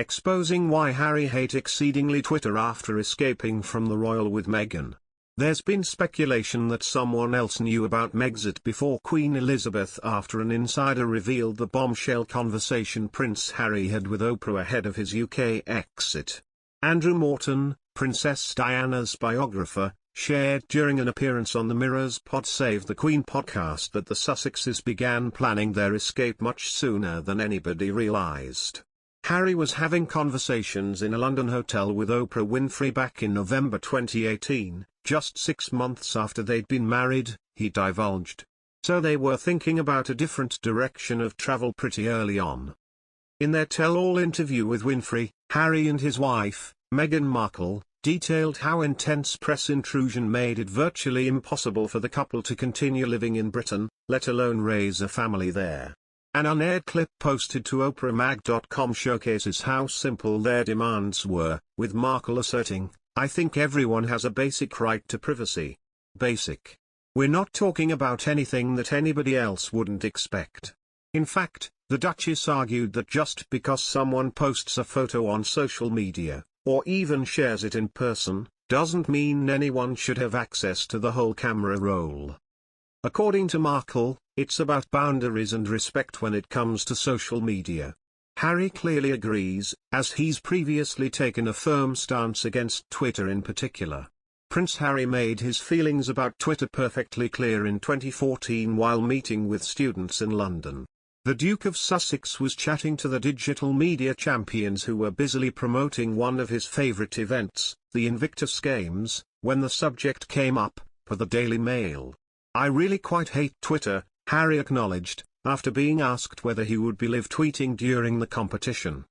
Exposing why Harry hates exceedingly Twitter after escaping from the royal with Meghan. There's been speculation that someone else knew about Megxit before Queen Elizabeth after an insider revealed the bombshell conversation Prince Harry had with Oprah ahead of his UK exit. Andrew Morton, Princess Diana's biographer, shared during an appearance on the Mirror's Pod Save the Queen podcast that the Sussexes began planning their escape much sooner than anybody realised. Harry was having conversations in a London hotel with Oprah Winfrey back in November 2018, just 6 months after they'd been married, he divulged. So they were thinking about a different direction of travel pretty early on. In their tell-all interview with Winfrey, Harry and his wife, Meghan Markle, detailed how intense press intrusion made it virtually impossible for the couple to continue living in Britain, let alone raise a family there. An unaired clip posted to oprahmag.com showcases how simple their demands were, with Markle asserting, "I think everyone has a basic right to privacy. Basic. We're not talking about anything that anybody else wouldn't expect." In fact, the Duchess argued that just because someone posts a photo on social media, or even shares it in person, doesn't mean anyone should have access to the whole camera roll. According to Markle, it's about boundaries and respect when it comes to social media. Harry clearly agrees, as he's previously taken a firm stance against Twitter in particular. Prince Harry made his feelings about Twitter perfectly clear in 2014 while meeting with students in London. The Duke of Sussex was chatting to the digital media champions who were busily promoting one of his favourite events, the Invictus Games, when the subject came up, per the Daily Mail. "I really quite hate Twitter," Harry acknowledged, after being asked whether he would be live tweeting during the competition.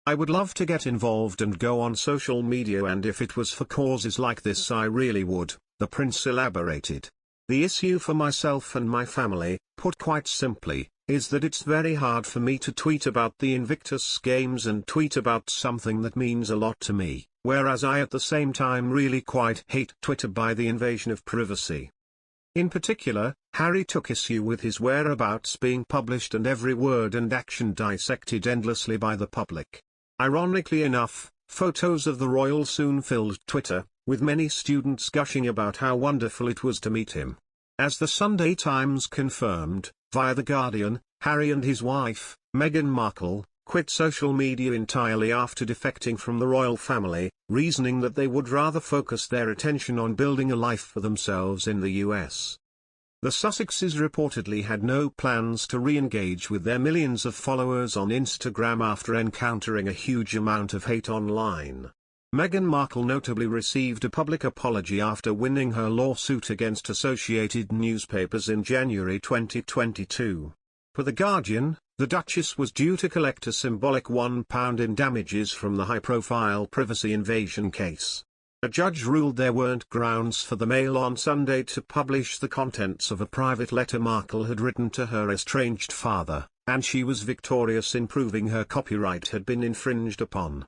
"I would love to get involved and go on social media, and if it was for causes like this I really would," the prince elaborated. "The issue for myself and my family, put quite simply, is that it's very hard for me to tweet about the Invictus Games and tweet about something that means a lot to me, whereas I at the same time really quite hate Twitter by the invasion of privacy." In particular, Harry took issue with his whereabouts being published and every word and action dissected endlessly by the public. Ironically enough, photos of the royal soon filled Twitter, with many students gushing about how wonderful it was to meet him. As the Sunday Times confirmed, via The Guardian, Harry and his wife, Meghan Markle, quit social media entirely after defecting from the royal family, reasoning that they would rather focus their attention on building a life for themselves in the US. The Sussexes reportedly had no plans to re-engage with their millions of followers on Instagram after encountering a huge amount of hate online. Meghan Markle notably received a public apology after winning her lawsuit against Associated Newspapers in January 2022. For The Guardian, the Duchess was due to collect a symbolic £1 in damages from the high-profile privacy invasion case. A judge ruled there weren't grounds for the Mail on Sunday to publish the contents of a private letter Markle had written to her estranged father, and she was victorious in proving her copyright had been infringed upon.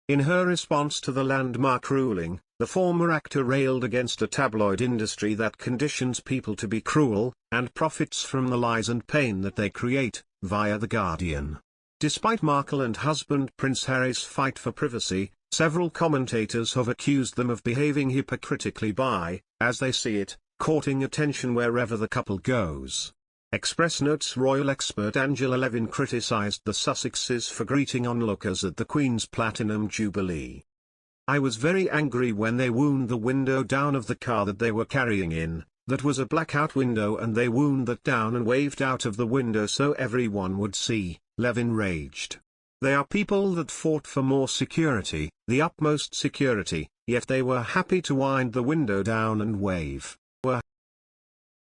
In her response to the landmark ruling, the former actor railed against a tabloid industry that conditions people to be cruel, and profits from the lies and pain that they create, via The Guardian. Despite Markle and husband Prince Harry's fight for privacy, several commentators have accused them of behaving hypocritically by, as they see it, courting attention wherever the couple goes. Express Notes royal expert Angela Levin criticised the Sussexes for greeting onlookers at the Queen's Platinum Jubilee. "I was very angry when they wound the window down of the car that they were carrying in. That was a blackout window and they wound that down and waved out of the window so everyone would see," Levin raged. "They are people that fought for more security, the utmost security, yet they were happy to wind the window down and wave.